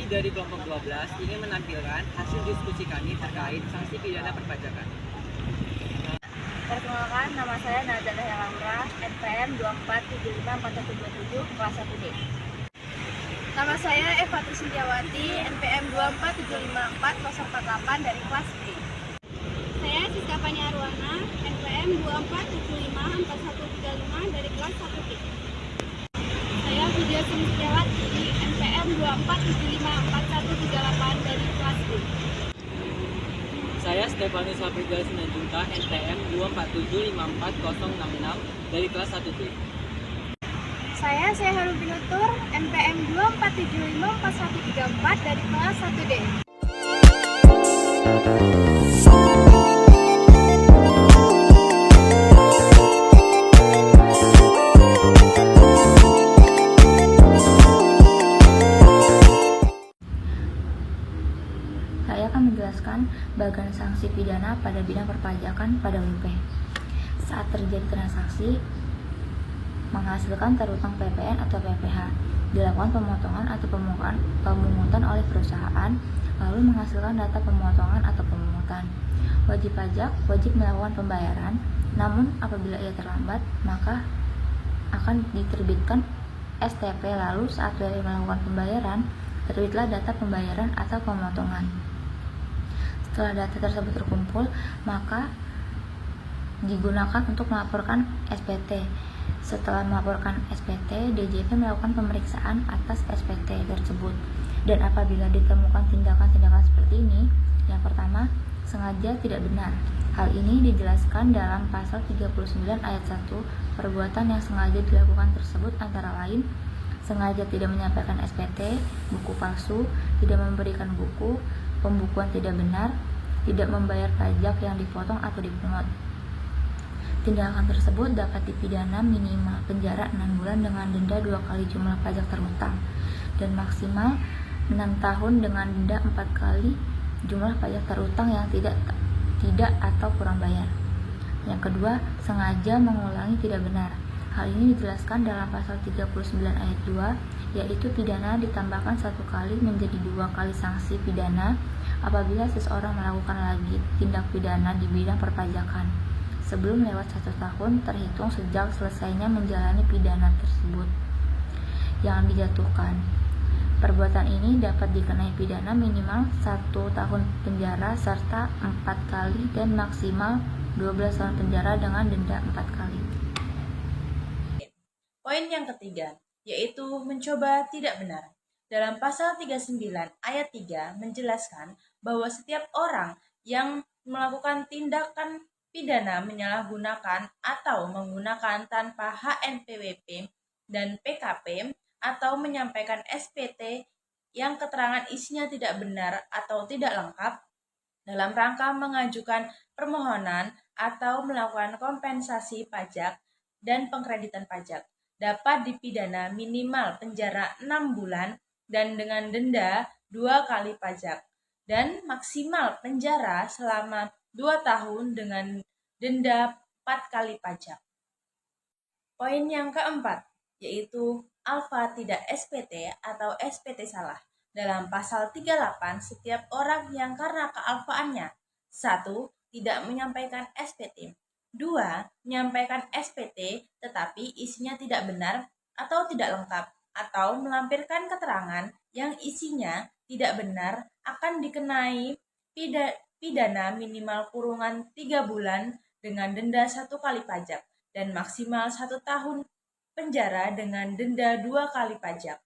dari kelompok 12 ingin menampilkan hasil diskusi kami terkait sanksi pidana perpajakan. Perkenalkan, nama saya Nazar Laura, NPM 24754127, kelas 1D. Nama saya Eva Trisintiawati, NPM 2475448 dari kelas B. Saya Siska Fani Arwana, NPM 24754135 dari kelas 1D. Saya Widya Semistiawati, NPM 24754138 dari kelas B. Saya Stefani Sapridal Sinajunta, NPM 247540066 dari kelas 1D. Saya Seharu Binutur, NPM 247544134 dari kelas 1D. Saya akan menjelaskan bagian sanksi pidana pada bidang perpajakan pada WP. Saat terjadi transaksi menghasilkan terutang PPN atau PPH, dilakukan pemotongan atau pemungutan oleh perusahaan, lalu menghasilkan data pemotongan atau pemungutan. Wajib pajak wajib melakukan pembayaran, namun apabila ia terlambat, maka akan diterbitkan STP. Lalu saat WP melakukan pembayaran, terbitlah data pembayaran atau pemotongan. Setelah data tersebut terkumpul, maka digunakan untuk melaporkan SPT. Setelah melaporkan SPT, DJP melakukan pemeriksaan atas SPT tersebut. Dan apabila ditemukan tindakan-tindakan seperti ini, yang pertama, sengaja tidak benar. Hal ini dijelaskan dalam pasal 39 ayat 1. Perbuatan yang sengaja dilakukan tersebut antara lain sengaja tidak menyampaikan SPT, buku palsu, tidak memberikan buku, pembukuan tidak benar, tidak membayar pajak yang dipotong atau dipungut. Tindakan tersebut dapat dipidana minimal penjara 6 bulan dengan denda 2 kali jumlah pajak terutang dan maksimal 6 tahun dengan denda 4 kali jumlah pajak terutang yang tidak atau kurang bayar. Yang kedua, sengaja mengulangi tidak benar. Hal ini dijelaskan dalam pasal 39 ayat 2, yaitu pidana ditambahkan 1 kali menjadi 2 kali sanksi pidana apabila seseorang melakukan lagi tindak pidana di bidang perpajakan sebelum lewat 1 tahun terhitung sejak selesainya menjalani pidana tersebut yang dijatuhkan. Perbuatan ini dapat dikenai pidana minimal 1 tahun penjara serta 4 kali dan maksimal 12 tahun penjara dengan denda 4 kali. Poin yang ketiga, yaitu mencoba tidak benar. Dalam pasal 39 ayat 3 menjelaskan bahwa setiap orang yang melakukan tindakan pidana menyalahgunakan atau menggunakan tanpa HNPWP dan PKP atau menyampaikan SPT yang keterangan isinya tidak benar atau tidak lengkap dalam rangka mengajukan permohonan atau melakukan kompensasi pajak dan pengkreditan pajak dapat dipidana minimal penjara 6 bulan dan dengan denda 2 kali pajak dan maksimal penjara selama 2 tahun dengan denda 4 kali pajak. Poin yang keempat, yaitu alfa tidak SPT atau SPT salah. Dalam pasal 38, setiap orang yang karena kealfaannya 1. Tidak menyampaikan SPT, 2. Menyampaikan SPT tetapi isinya tidak benar atau tidak lengkap, atau melampirkan keterangan yang isinya tidak benar akan dikenai pidana minimal kurungan 3 bulan dengan denda 1 kali pajak dan maksimal 1 tahun penjara dengan denda 2 kali pajak.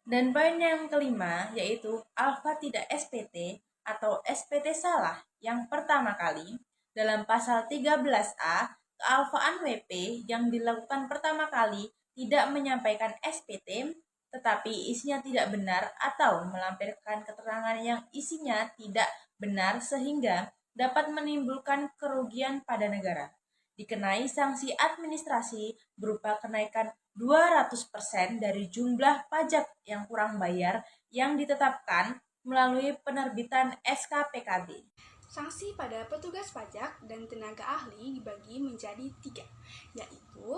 Dan poin yang kelima yaitu alfa tidak SPT atau SPT salah yang pertama kali dalam pasal 13A kealfaan WP yang dilakukan pertama kali tidak menyampaikan SPT tetapi isinya tidak benar atau melampirkan keterangan yang isinya tidak benar sehingga dapat menimbulkan kerugian pada negara. Dikenai sanksi administrasi berupa kenaikan 200% dari jumlah pajak yang kurang bayar yang ditetapkan melalui penerbitan SKPKB. Sanksi pada petugas pajak dan tenaga ahli dibagi menjadi 3, yaitu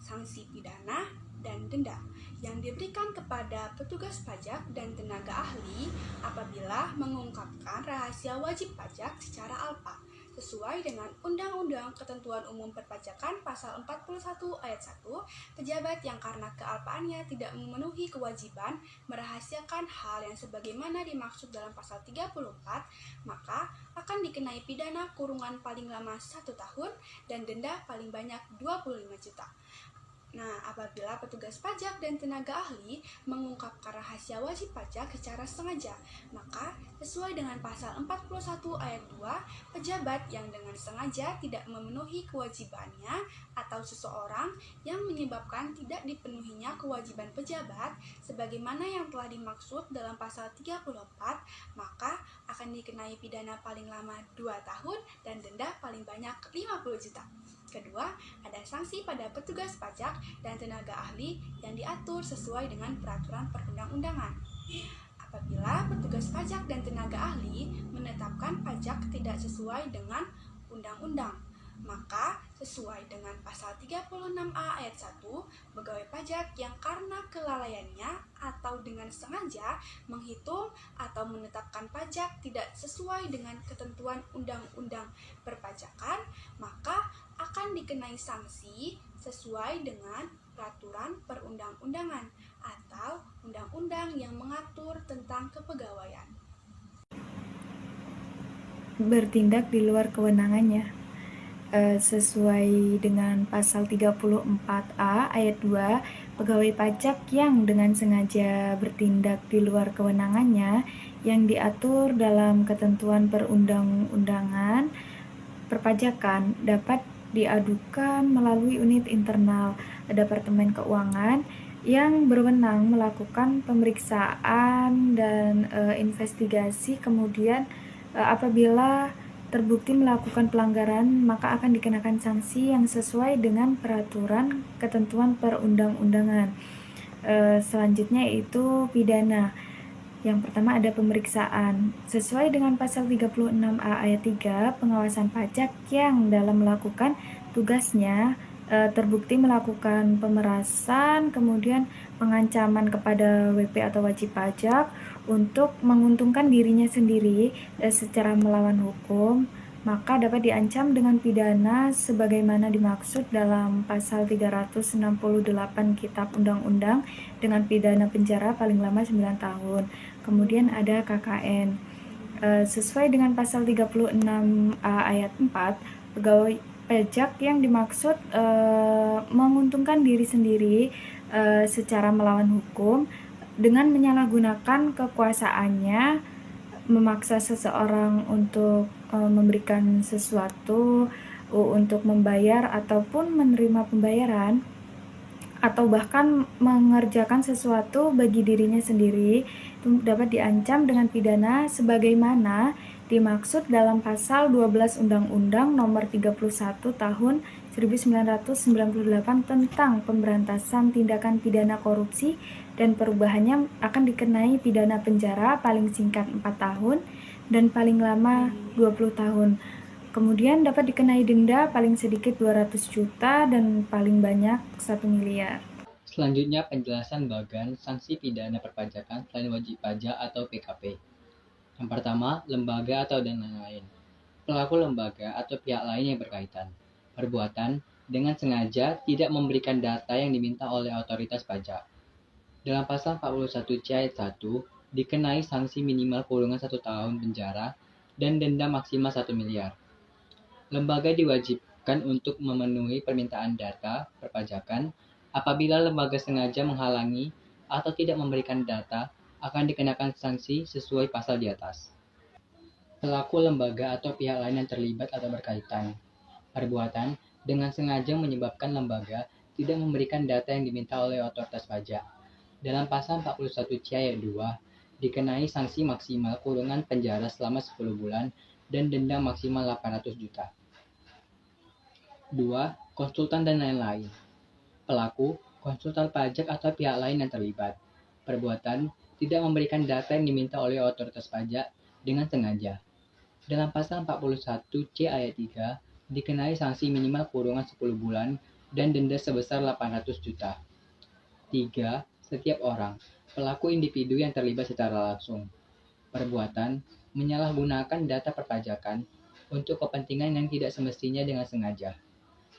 sanksi pidana dan denda yang diberikan kepada petugas pajak dan tenaga ahli apabila mengungkapkan rahasia wajib pajak secara alpa sesuai dengan Undang-Undang Ketentuan Umum Perpajakan Pasal 41 Ayat 1, pejabat yang karena kealpaannya tidak memenuhi kewajiban merahasiakan hal yang sebagaimana dimaksud dalam Pasal 34, maka akan dikenai pidana kurungan paling lama 1 tahun dan denda paling banyak 25 juta. Nah, apabila petugas pajak dan tenaga ahli mengungkapkan rahasia wajib pajak secara sengaja, maka sesuai dengan pasal 41 ayat 2, pejabat yang dengan sengaja tidak memenuhi kewajibannya atau seseorang yang menyebabkan tidak dipenuhinya kewajiban pejabat sebagaimana yang telah dimaksud dalam pasal 34, maka akan dikenai pidana paling lama 2 tahun dan denda paling banyak 50 juta. Kedua, ada sanksi pada petugas pajak dan tenaga ahli yang diatur sesuai dengan peraturan perundang-undangan. Apabila petugas pajak dan tenaga ahli menetapkan pajak tidak sesuai dengan undang-undang, maka sesuai dengan pasal 36A ayat 1, pegawai pajak yang karena kelalaiannya atau dengan sengaja menghitung atau menetapkan pajak tidak sesuai dengan ketentuan undang-undang perpajakan, maka akan dikenai sanksi sesuai dengan peraturan perundang-undangan atau undang-undang yang mengatur tentang kepegawaian. Bertindak di luar kewenangannya. Sesuai dengan pasal 34A ayat 2, pegawai pajak yang dengan sengaja bertindak di luar kewenangannya yang diatur dalam ketentuan perundang-undangan perpajakan dapat diadukan melalui unit internal Departemen Keuangan yang berwenang melakukan pemeriksaan dan investigasi. Kemudian apabila terbukti melakukan pelanggaran, maka akan dikenakan sanksi yang sesuai dengan peraturan ketentuan perundang-undangan. Selanjutnya yaitu pidana. Yang pertama ada pemeriksaan. Sesuai dengan pasal 36A ayat 3, pengawasan pajak yang dalam melakukan tugasnya terbukti melakukan pemerasan, kemudian pengancaman kepada WP atau wajib pajak untuk menguntungkan dirinya sendiri secara melawan hukum, maka dapat diancam dengan pidana sebagaimana dimaksud dalam pasal 368 Kitab Undang-Undang dengan pidana penjara paling lama 9 tahun. Kemudian ada KKN. Sesuai dengan pasal 36A ayat 4, pegawai pajak yang dimaksud menguntungkan diri sendiri secara melawan hukum dengan menyalahgunakan kekuasaannya, memaksa seseorang untuk memberikan sesuatu, untuk membayar ataupun menerima pembayaran, atau bahkan mengerjakan sesuatu bagi dirinya sendiri, itu dapat diancam dengan pidana sebagaimana dimaksud dalam pasal 12 Undang-Undang Nomor 31 Tahun 1998 tentang pemberantasan tindakan pidana korupsi, dan perubahannya akan dikenai pidana penjara paling singkat 4 tahun dan paling lama 20 tahun. Kemudian dapat dikenai denda paling sedikit 200 juta dan paling banyak 1 miliar. Selanjutnya penjelasan bagan sanksi pidana perpajakan selain wajib pajak atau PKP. Yang pertama, lembaga atau dan lain-lain. Pelaku lembaga atau pihak lain yang berkaitan. Perbuatan dengan sengaja tidak memberikan data yang diminta oleh otoritas pajak. Dalam pasal 41C ayat 1, dikenai sanksi minimal kurungan 1 tahun penjara dan denda maksimal 1 miliar. Lembaga diwajibkan untuk memenuhi permintaan data perpajakan. Apabila lembaga sengaja menghalangi atau tidak memberikan data, akan dikenakan sanksi sesuai pasal di atas. Pelaku lembaga atau pihak lain yang terlibat atau berkaitan. Perbuatan dengan sengaja menyebabkan lembaga tidak memberikan data yang diminta oleh otoritas pajak. Dalam pasal 41C ayat 2, dikenai sanksi maksimal kurungan penjara selama 10 bulan dan denda maksimal 800 juta. 2. Konsultan dan lain-lain. Pelaku, konsultan pajak atau pihak lain yang terlibat. Perbuatan tidak memberikan data yang diminta oleh otoritas pajak dengan sengaja. Dalam pasal 41C ayat 3, dikenai sanksi minimal kurungan 10 bulan dan denda sebesar 800 juta. 3. Setiap orang, pelaku individu yang terlibat secara langsung. Perbuatan, menyalahgunakan data perpajakan untuk kepentingan yang tidak semestinya dengan sengaja.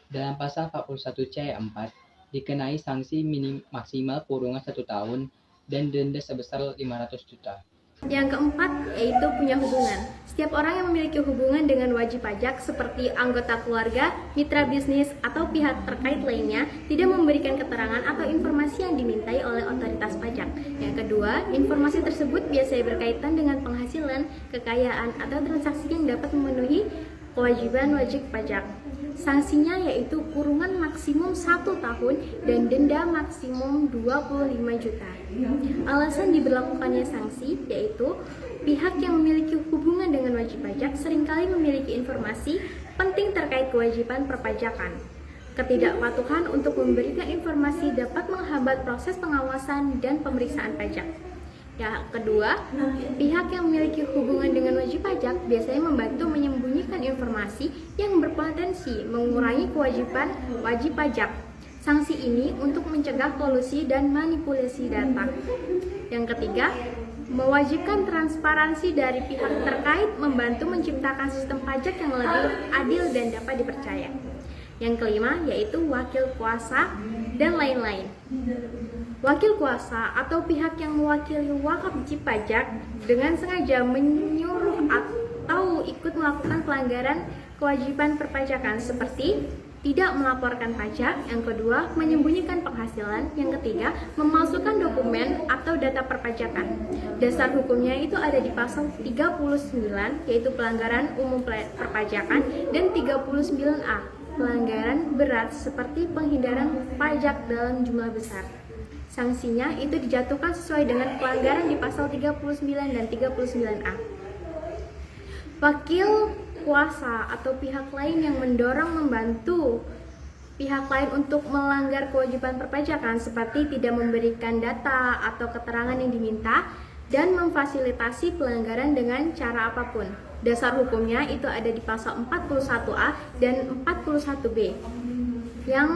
Dalam pasal 41C 4, dikenai sanksi maksimal kurungan 1 tahun dan denda sebesar 500 juta. Yang keempat, yaitu punya hubungan. Setiap orang yang memiliki hubungan dengan wajib pajak seperti anggota keluarga, mitra bisnis, atau pihak terkait lainnya tidak memberikan keterangan atau informasi yang dimintai oleh otoritas pajak. Yang kedua, informasi tersebut biasanya berkaitan dengan penghasilan, kekayaan, atau transaksi yang dapat memenuhi kewajiban wajib pajak. Sanksinya yaitu kurungan maksimum 1 tahun dan denda maksimum 25 juta. Alasan diberlakukannya sanksi yaitu pihak yang memiliki hubungan dengan wajib pajak seringkali memiliki informasi penting terkait kewajiban perpajakan. Ketidakpatuhan untuk memberikan informasi dapat menghambat proses pengawasan dan pemeriksaan pajak. Yang kedua, pihak yang memiliki hubungan dengan wajib pajak biasanya membantu menyembunyikan informasi yang berpotensi mengurangi kewajiban wajib pajak. Sanksi ini untuk mencegah kolusi dan manipulasi data. Yang ketiga, mewajibkan transparansi dari pihak terkait membantu menciptakan sistem pajak yang lebih adil dan dapat dipercaya. Yang kelima, yaitu wakil kuasa dan lain-lain. Wakil kuasa atau pihak yang mewakili wajib pajak dengan sengaja menyuruh atau ikut melakukan pelanggaran kewajiban perpajakan seperti tidak melaporkan pajak, yang kedua menyembunyikan penghasilan, yang ketiga memalsukan dokumen atau data perpajakan. Dasar hukumnya itu ada di pasal 39 yaitu pelanggaran umum perpajakan dan 39A pelanggaran berat seperti penghindaran pajak dalam jumlah besar. Sanksinya itu dijatuhkan sesuai dengan pelanggaran di pasal 39 dan 39A. Wakil kuasa atau pihak lain yang mendorong membantu pihak lain untuk melanggar kewajiban perpajakan seperti tidak memberikan data atau keterangan yang diminta dan memfasilitasi pelanggaran dengan cara apapun. Dasar hukumnya itu ada di pasal 41A dan 41B. Yang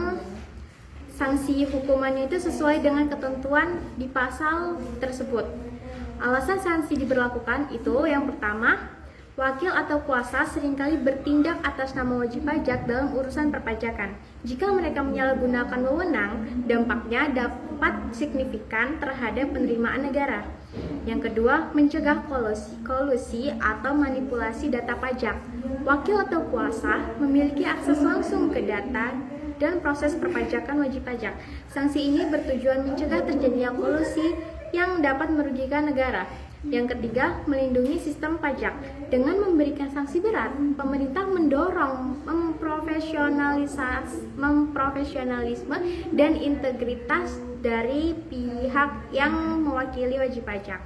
sanksi hukumannya itu sesuai dengan ketentuan di pasal tersebut. Alasan sanksi diberlakukan itu yang pertama, wakil atau kuasa seringkali bertindak atas nama wajib pajak dalam urusan perpajakan. Jika mereka menyalahgunakan wewenang, dampaknya dapat signifikan terhadap penerimaan negara. Yang kedua, mencegah kolusi atau manipulasi data pajak. Wakil atau kuasa memiliki akses langsung ke data dan proses perpajakan wajib pajak. Sanksi ini bertujuan mencegah terjadinya kolusi yang dapat merugikan negara. Yang ketiga, melindungi sistem pajak. Dengan memberikan sanksi berat, pemerintah mendorong memprofesionalisme dan integritas dari pihak yang mewakili wajib pajak.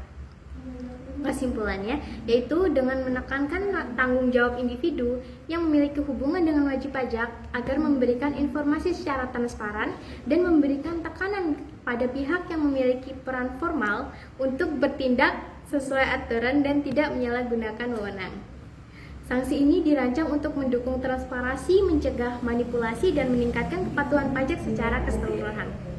Kesimpulannya, yaitu dengan menekankan tanggung jawab individu yang memiliki hubungan dengan wajib pajak agar memberikan informasi secara transparan dan memberikan tekanan pada pihak yang memiliki peran formal untuk bertindak sesuai aturan dan tidak menyalahgunakan wewenang. Sanksi ini dirancang untuk mendukung transparansi, mencegah manipulasi, dan meningkatkan kepatuhan pajak secara keseluruhan.